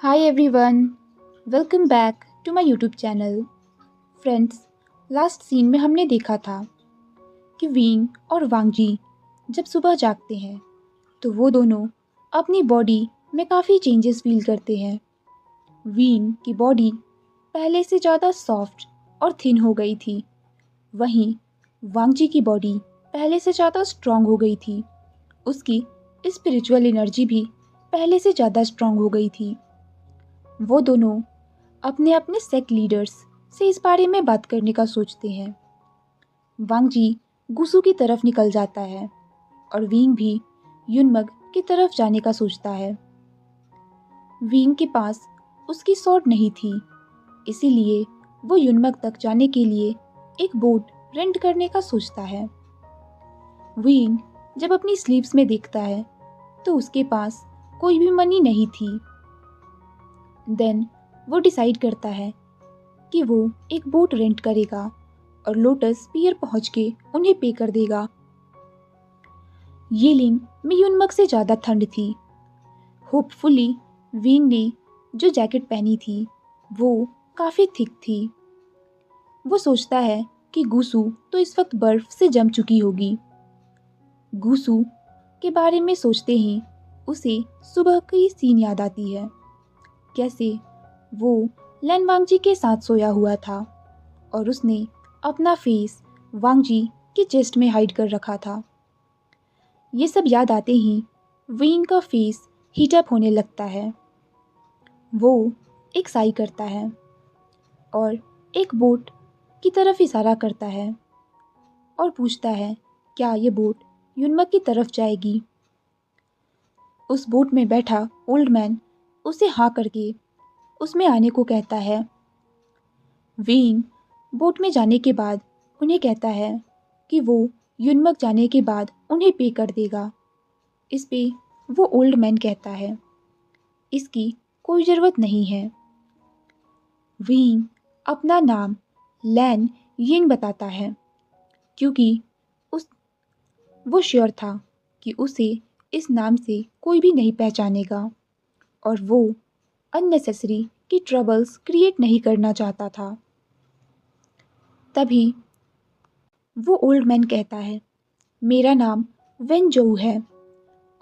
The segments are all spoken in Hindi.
Hi everyone, welcome back to my YouTube channel. Friends, last scene में हमने देखा था कि वीन और वांगजी जब सुबह जागते हैं तो वो दोनों अपनी बॉडी में काफ़ी चेंजेस फील करते हैं। वीन की बॉडी पहले से ज़्यादा सॉफ्ट और थिन हो गई थी, वहीं वांगजी की बॉडी पहले से ज़्यादा स्ट्रॉन्ग हो गई थी। उसकी स्पिरिचुअल एनर्जी भी पहले से ज़्यादा स्ट्रॉन्ग हो गई थी। वो दोनों अपने अपने सेक्ट लीडर्स से इस बारे में बात करने का सोचते हैं। वांगजी गुसु की तरफ निकल जाता है और विंग भी युनमग की तरफ जाने का सोचता है। विंग के पास उसकी स्वॉर्ड नहीं थी, इसीलिए वो युनमग तक जाने के लिए एक बोट रेंट करने का सोचता है। विंग जब अपनी स्लीव्स में देखता है तो उसके पास कोई भी मनी नहीं थी। देन वो डिसाइड करता है कि वो एक बोट रेंट करेगा और लोटस पियर पहुंच के उन्हें पे कर देगा। यीलिंग में युनमग से ज़्यादा ठंड थी। होपफुली विंग ने जो जैकेट पहनी थी वो काफ़ी थिक थी। वो सोचता है कि गुसु तो इस वक्त बर्फ से जम चुकी होगी। गुसु के बारे में सोचते ही उसे सुबह की सीन याद आती है, कैसे वो लैन वांगजी के साथ सोया हुआ था और उसने अपना फेस वांगजी की चेस्ट में हाइड कर रखा था। ये सब याद आते ही विंग का फेस हीटअप होने लगता है। वो एक साई करता है और एक बोट की तरफ इशारा करता है और पूछता है क्या ये बोट युनमग की तरफ जाएगी। उस बोट में बैठा ओल्ड मैन उसे हाँ करके उसमें आने को कहता है। विंग बोट में जाने के बाद उन्हें कहता है कि वो युनमग जाने के बाद उन्हें पे कर देगा। इस पे वो ओल्ड मैन कहता है इसकी कोई ज़रूरत नहीं है। विंग अपना नाम लैन यिंग बताता है क्योंकि उस वो श्योर था कि उसे इस नाम से कोई भी नहीं पहचानेगा और वो अननेसेसरी की ट्रबल्स क्रिएट नहीं करना चाहता था। तभी वो ओल्ड मैन कहता है मेरा नाम वेन जोऊ है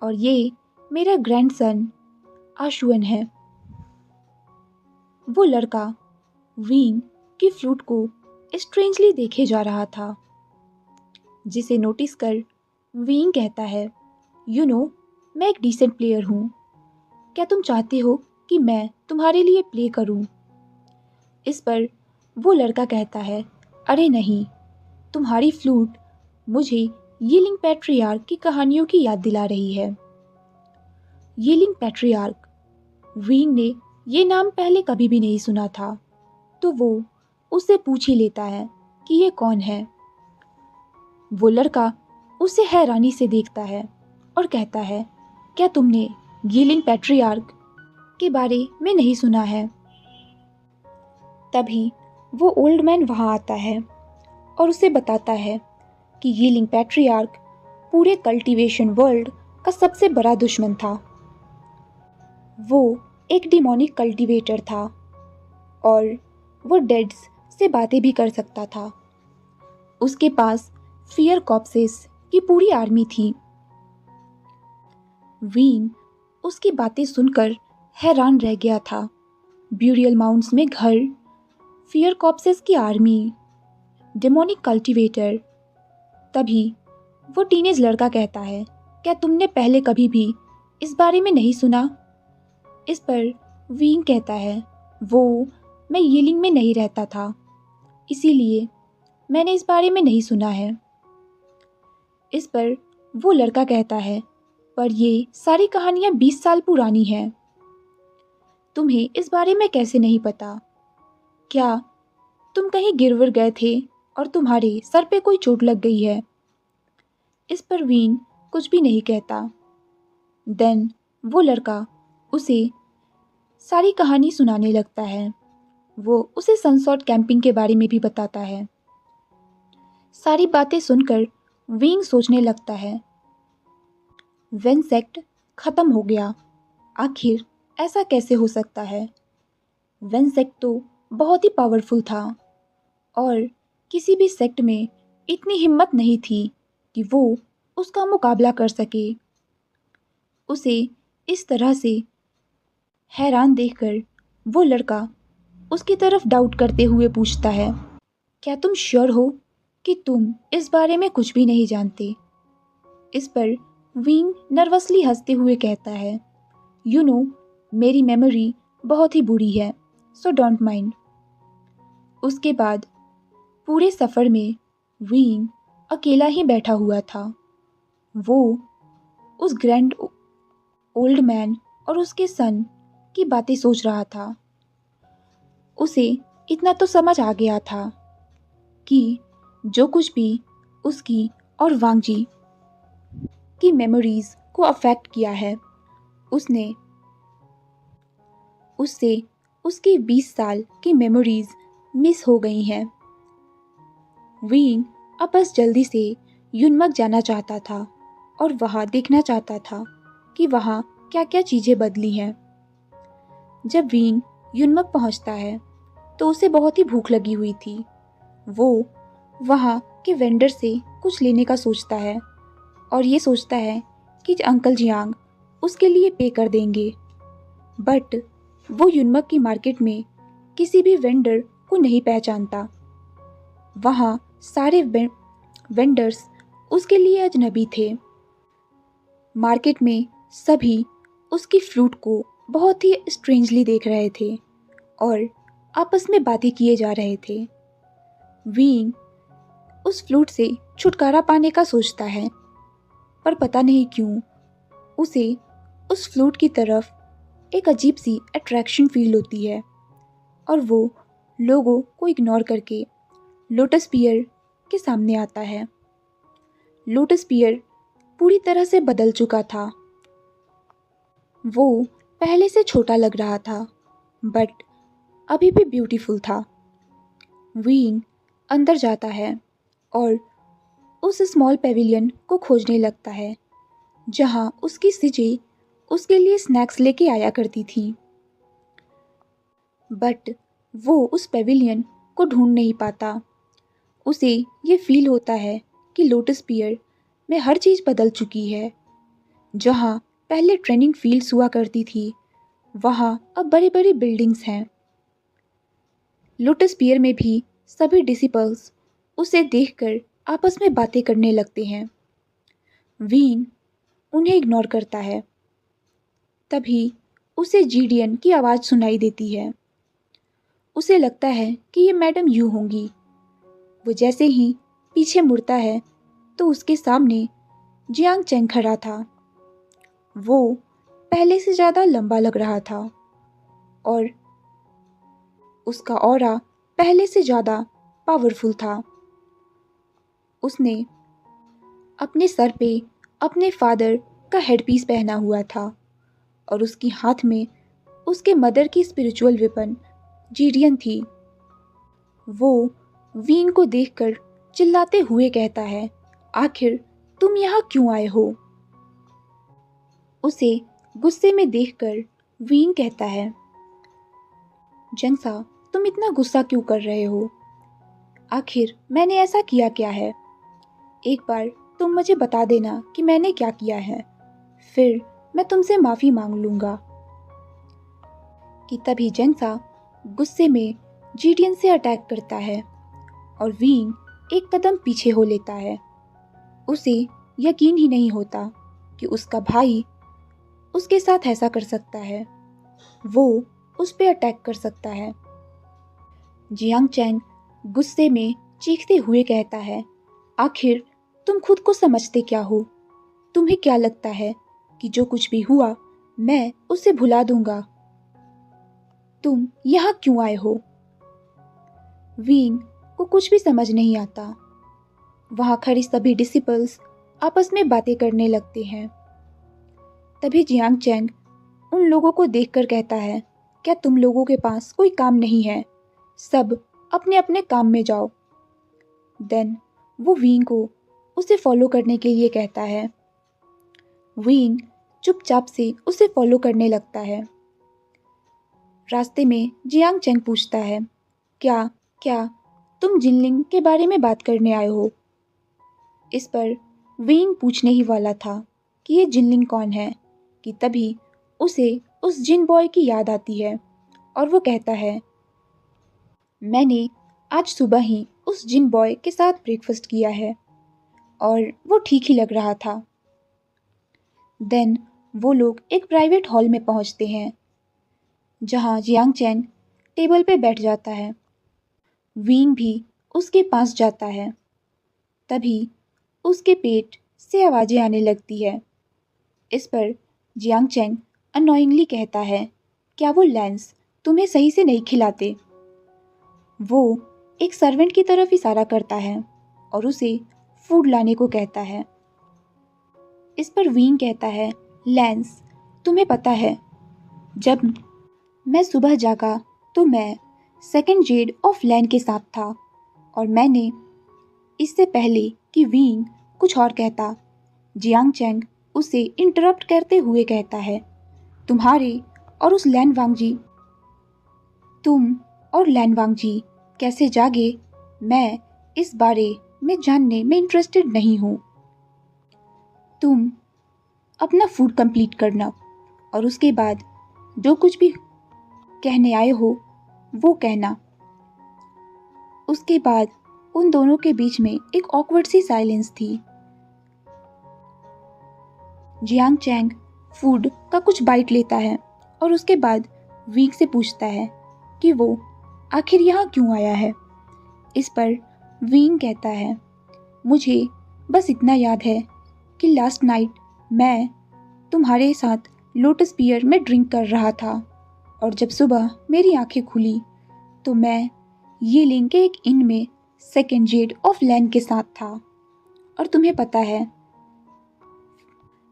और ये मेरा ग्रैंडसन आशुअन है। वो लड़का विंग की फ्लूट को स्ट्रेंजली देखे जा रहा था, जिसे नोटिस कर विंग कहता है मैं एक डिसेंट प्लेयर हूँ, क्या तुम चाहते हो कि मैं तुम्हारे लिए प्ले करूँ। इस पर वो लड़का कहता है अरे नहीं, तुम्हारी फ्लूट मुझे यीलिंग पैट्रियार्क की कहानियों की याद दिला रही है। यीलिंग पैट्रियार्क, विंग ने ये नाम पहले कभी भी नहीं सुना था, तो वो उससे पूछ ही लेता है कि ये कौन है। वो लड़का उसे हैरानी से देखता है और कहता है क्या तुमने यीलिंग पैट्रियार्क के बारे में नहीं सुना है। तभी वो ओल्ड मैन वहाँ आता है और उसे बताता है कि यीलिंग पैट्रियार्क पूरे कल्टीवेशन वर्ल्ड का सबसे बड़ा दुश्मन था। वो एक डिमोनिक कल्टीवेटर था और वो डेड्स से बातें भी कर सकता था। उसके पास फियर कॉप्सेस की पूरी आर्मी थी। वीन उसकी बातें सुनकर हैरान रह गया था। ब्यूरियल माउंट्स में घर, फियर कॉप्सेस की आर्मी, डेमोनिक कल्टीवेटर। तभी वो टीनेज लड़का कहता है क्या तुमने पहले कभी भी इस बारे में नहीं सुना। इस पर विंग कहता है मैं यीलिंग में नहीं रहता था, इसीलिए मैंने इस बारे में नहीं सुना है। इस पर वो लड़का कहता है पर ये सारी कहानियाँ 20 साल पुरानी हैं, तुम्हें इस बारे में कैसे नहीं पता। क्या तुम कहीं गिरवर गए थे और तुम्हारे सर पे कोई चोट लग गई है। इस पर वीन कुछ भी नहीं कहता। देन वो लड़का उसे सारी कहानी सुनाने लगता है। वो उसे सनसॉट कैंपिंग के बारे में भी बताता है। सारी बातें सुनकर विंग सोचने लगता है वेन सेक्ट खत्म हो गया, आखिर ऐसा कैसे हो सकता है? वेन सेक्ट तो बहुत ही पावरफुल था और किसी भी सेक्ट में इतनी हिम्मत नहीं थी कि वो उसका मुकाबला कर सके। उसे इस तरह से हैरान देखकर वो लड़का उसकी तरफ डाउट करते हुए पूछता है, क्या तुम श्योर हो कि तुम इस बारे में कुछ भी नहीं जानते? इस पर विंग नर्वसली हंसते हुए कहता है, यू नो, मेरी मेमोरी बहुत ही बुरी है, सो डोंट माइंड। उसके बाद पूरे सफ़र में विंग अकेला ही बैठा हुआ था। वो उस ग्रैंड ओल्ड मैन और उसके सन की बातें सोच रहा था। उसे इतना तो समझ आ गया था कि जो कुछ भी उसकी और वांगजी की मेमोरीज को अफेक्ट किया है, उसने उससे उसकी 20 साल की मेमोरीज मिस हो गई हैं। विंग अब बस जल्दी से युनमक जाना चाहता था और वहाँ देखना चाहता था कि वहाँ क्या क्या चीज़ें बदली हैं। जब विंग युनमक पहुँचता है तो उसे बहुत ही भूख लगी हुई थी। वो वहाँ के वेंडर से कुछ लेने का सोचता है और ये सोचता है कि अंकल जियांग उसके लिए पे कर देंगे। बट वो युनमक की मार्केट में किसी भी वेंडर को नहीं पहचानता। वहाँ सारे वेंडर्स उसके लिए अजनबी थे। मार्केट में सभी उसकी फ्लूट को बहुत ही स्ट्रेंजली देख रहे थे और आपस में बातें किए जा रहे थे। विंग उस फ्लूट से छुटकारा पाने का सोचता है, पर पता नहीं क्यों उसे उस फ्लूट की तरफ एक अजीब सी अट्रैक्शन फील होती है और वो लोगों को इग्नोर करके लोटस पियर के सामने आता है। लोटस पियर पूरी तरह से बदल चुका था। वो पहले से छोटा लग रहा था बट अभी भी ब्यूटीफुल था। विंग अंदर जाता है और उस स्मॉल पेविलियन को खोजने लगता है जहाँ उसकी सिजे उसके लिए स्नैक्स लेके आया करती थी। बट वो उस पेविलियन को ढूंढ नहीं पाता। उसे ये फील होता है कि लोटस पियर में हर चीज़ बदल चुकी है। जहाँ पहले ट्रेनिंग फील्ड्स हुआ करती थी वहाँ अब बड़ी बड़ी बिल्डिंग्स हैं। लोटस पियर में भी सभी डिसिपल्स उसे देखकर आपस में बातें करने लगते हैं। विंग उन्हें इग्नोर करता है। तभी उसे जीडियन की आवाज़ सुनाई देती है। उसे लगता है कि ये मैडम यू होंगी। वो जैसे ही पीछे मुड़ता है तो उसके सामने जियांग चेंग खड़ा था। वो पहले से ज़्यादा लंबा लग रहा था और उसका ऑरा पहले से ज़्यादा पावरफुल था। उसने अपने सर पे अपने फादर का हेडपीस पहना हुआ था और उसकी हाथ में उसके मदर की स्पिरिचुअल वेपन जीडियन थी। वो विंग को देखकर चिल्लाते हुए कहता है, आखिर तुम यहाँ क्यों आए हो? उसे गुस्से में देखकर विंग कहता है, जंगसा, तुम इतना गुस्सा क्यों कर रहे हो? आखिर मैंने ऐसा किया क्या है? एक बार तुम मुझे बता देना कि मैंने क्या किया है, फिर मैं तुमसे माफ़ी मांग लूँगा। कि तभी जंगसा गुस्से में जीडियन से अटैक करता है और विंग एक कदम पीछे हो लेता है। उसे यकीन ही नहीं होता कि उसका भाई उसके साथ ऐसा कर सकता है। वो उस पे अटैक कर सकता है। जियांग चैंग गुस्से में चीखते हुए कहता है, आखिर तुम खुद को समझते क्या हो? तुम्हें क्या लगता है कि जो कुछ भी हुआ मैं उसे भुला दूंगा? तुम यहाँ क्यों आए हो? विंग को कुछ भी समझ नहीं आता। वहाँ खड़ी सभी डिसिपल्स आपस में बातें करने लगते हैं। तभी जियांग चैंग उन लोगों को देखकर कहता है, क्या तुम लोगों के पास कोई काम नहीं है? सब अपने अपने काम में जाओ। देन वो विंग को उसे फॉलो करने के लिए कहता है। विंग चुपचाप से उसे फॉलो करने लगता है। रास्ते में जियांग चेंग पूछता है, क्या क्या तुम जिनलिंग के बारे में बात करने आए हो? इस पर वींग पूछने ही वाला था कि ये जिनलिंग कौन है कि तभी उसे उस जिन बॉय की याद आती है और वो कहता है, मैंने आज सुबह ही उस जिन बॉय के साथ ब्रेकफास्ट किया है और वो ठीक ही लग रहा था। देन वो लोग एक प्राइवेट हॉल में पहुंचते हैं जहां जियांग चैन टेबल पे बैठ जाता है। वींग भी उसके पास जाता है। तभी उसके पेट से आवाज़ें आने लगती है। इस पर जियांग चैंग अनोइंगली कहता है, क्या वो लेंस तुम्हें सही से नहीं खिलाते? वो एक सर्वेंट की तरफ इशारा करता है और उसे फूड लाने को कहता है। इस पर वींग कहता है, लेंस तुम्हें पता है, जब मैं सुबह जागा तो मैं सेकंड जेड ऑफ लैंड के साथ था और मैंने इससे पहले कि वींग कुछ और कहता, जियांग चैंग उसे इंटरप्ट करते हुए कहता है, तुम्हारे और उस लैन वांग जी तुम और लैन वांग जी कैसे जागे, मैं इस बारे में जानने में इंटरेस्टेड नहीं हूँ। तुम अपना फूड कंप्लीट करना और उसके बाद जो कुछ भी कहने आए हो वो कहना। उसके बाद उन दोनों के बीच में एक ऑकवर्ड सी साइलेंस थी। जियांग चैंग फूड का कुछ बाइट लेता है और उसके बाद वींग से पूछता है कि वो आखिर यहाँ क्यों आया है। इस पर वींग कहता है, मुझे बस इतना याद है कि लास्ट नाइट मैं तुम्हारे साथ लोटस पियर में ड्रिंक कर रहा था और जब सुबह मेरी आंखें खुली तो मैं ये लिंक के एक इन में सेकेंड जेड ऑफ लैंड के साथ था और तुम्हें पता है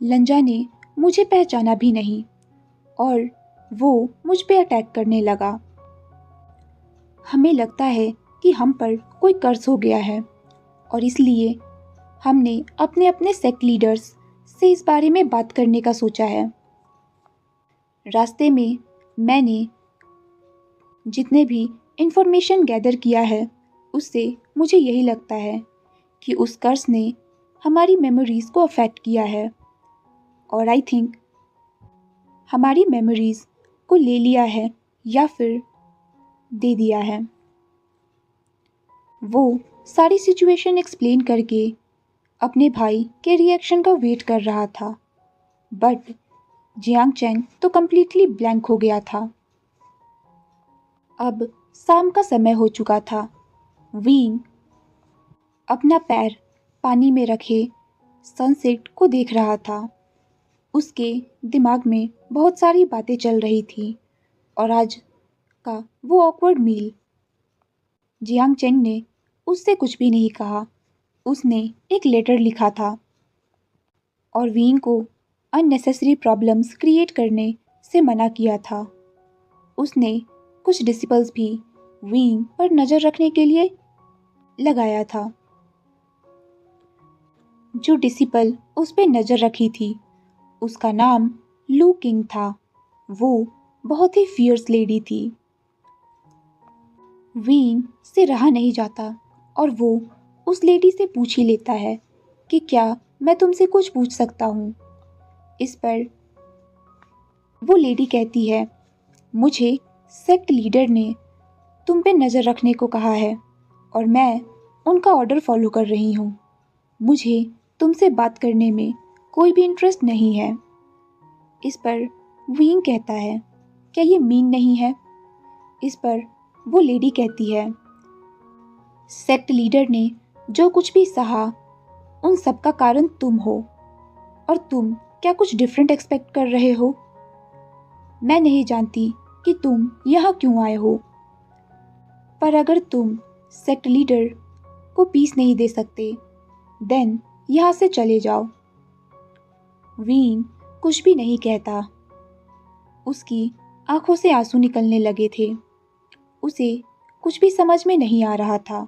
लंजा ने मुझे पहचाना भी नहीं और वो मुझ पे अटैक करने लगा। हमें लगता है कि हम पर कोई कर्ज हो गया है और इसलिए हमने अपने अपने सेक्ट लीडर्स से इस बारे में बात करने का सोचा है। रास्ते में मैंने जितने भी इंफॉर्मेशन गैदर किया है उससे मुझे यही लगता है कि उस कर्ज ने हमारी मेमोरीज को अफेक्ट किया है और आई थिंक हमारी मेमोरीज को ले लिया है या फिर दे दिया है। वो सारी सिचुएशन एक्सप्लेन करके अपने भाई के रिएक्शन का वेट कर रहा था बट जियांग चैंग तो कम्प्लीटली ब्लैंक हो गया था। अब शाम का समय हो चुका था। वींग अपना पैर पानी में रखे सनसेट को देख रहा था। उसके दिमाग में बहुत सारी बातें चल रही थी और आज का वो ऑकवर्ड मील। जियांग चैंग ने उससे कुछ भी नहीं कहा। उसने एक लेटर लिखा था और वींग को अननेसेसरी प्रॉब्लम्स क्रिएट करने से मना किया था। उसने कुछ डिसिपल्स भी वींग पर नज़र रखने के लिए लगाया था। जो डिसिपल उस पर नज़र रखी थी उसका नाम लू किंग था। वो बहुत ही फियर्स लेडी थी। वींग से रहा नहीं जाता और वो उस लेडी से पूछ ही लेता है कि क्या मैं तुमसे कुछ पूछ सकता हूँ। इस पर वो लेडी कहती है, मुझे सेक्ट लीडर ने तुम पे नज़र रखने को कहा है और मैं उनका ऑर्डर फॉलो कर रही हूँ। मुझे तुमसे बात करने में कोई भी इंटरेस्ट नहीं है। इस पर वींग कहता है, क्या ये मीन नहीं है? इस पर वो लेडी कहती है, सेक्ट लीडर ने जो कुछ भी सहा उन सब का कारण तुम हो और तुम क्या कुछ डिफरेंट एक्सपेक्ट कर रहे हो? मैं नहीं जानती कि तुम यहाँ क्यों आए हो, पर अगर तुम सेक्ट लीडर को पीस नहीं दे सकते देन यहाँ से चले जाओ। वीन कुछ भी नहीं कहता। उसकी आंखों से आंसू निकलने लगे थे। उसे कुछ भी समझ में नहीं आ रहा था।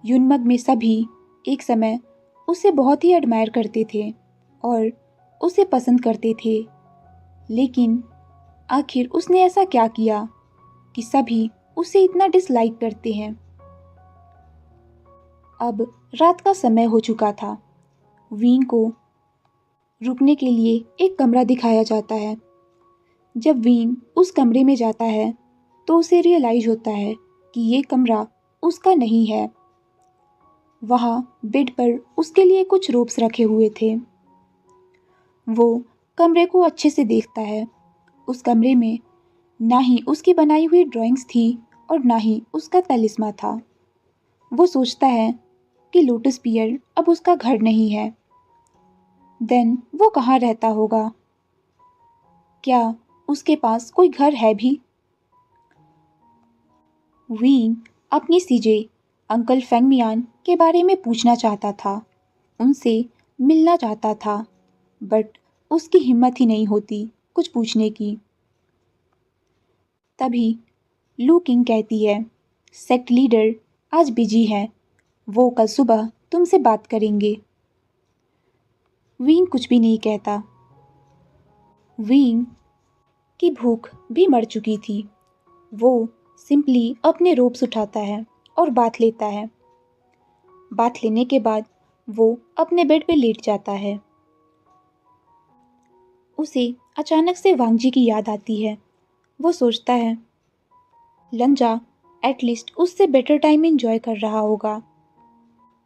युनमग में सभी एक समय उसे बहुत ही एडमायर करते थे और उसे पसंद करते थे, लेकिन आखिर उसने ऐसा क्या किया कि सभी उसे इतना डिसलाइक करते हैं। अब रात का समय हो चुका था। वीन को रुकने के लिए एक कमरा दिखाया जाता है। जब वीन उस कमरे में जाता है तो उसे रियलाइज होता है कि ये कमरा उसका नहीं है। वहाँ बेड पर उसके लिए कुछ रोप्स रखे हुए थे। वो कमरे को अच्छे से देखता है। उस कमरे में ना ही उसकी बनाई हुई ड्राइंग्स थी और ना ही उसका तलिस्मा था। वो सोचता है कि लोटस पियर अब उसका घर नहीं है। देन वो कहाँ रहता होगा? क्या उसके पास कोई घर है भी? वीन अपनी सीजे अंकल फेंगमियान के बारे में पूछना चाहता था, उनसे मिलना चाहता था, बट उसकी हिम्मत ही नहीं होती कुछ पूछने की। तभी लू किंग कहती है, सेक्ट लीडर आज बिजी है, वो कल सुबह तुमसे बात करेंगे। वीन कुछ भी नहीं कहता। वीन की भूख भी मर चुकी थी। वो सिंपली अपने रोब्स उठाता है और बात लेता है। बात लेने के बाद वो अपने बेड पे लेट जाता है। उसे अचानक से वांगजी की याद आती है। वो सोचता है लंजा एटलीस्ट उससे बेटर टाइम एंजॉय कर रहा होगा।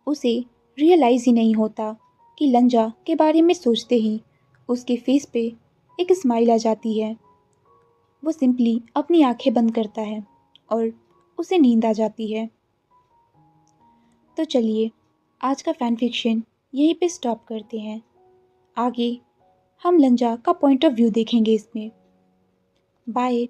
उसे रियलाइज़ ही नहीं होता कि लंजा के बारे में सोचते ही उसके फेस पे एक स्माइल आ जाती है। वो सिंपली अपनी आंखें बंद करता है और उसे नींद आ जाती है। तो चलिए आज का फ़ैन फिक्शन यहीं पे स्टॉप करते हैं। आगे हम लंजा का पॉइंट ऑफ व्यू देखेंगे इसमें। बाय।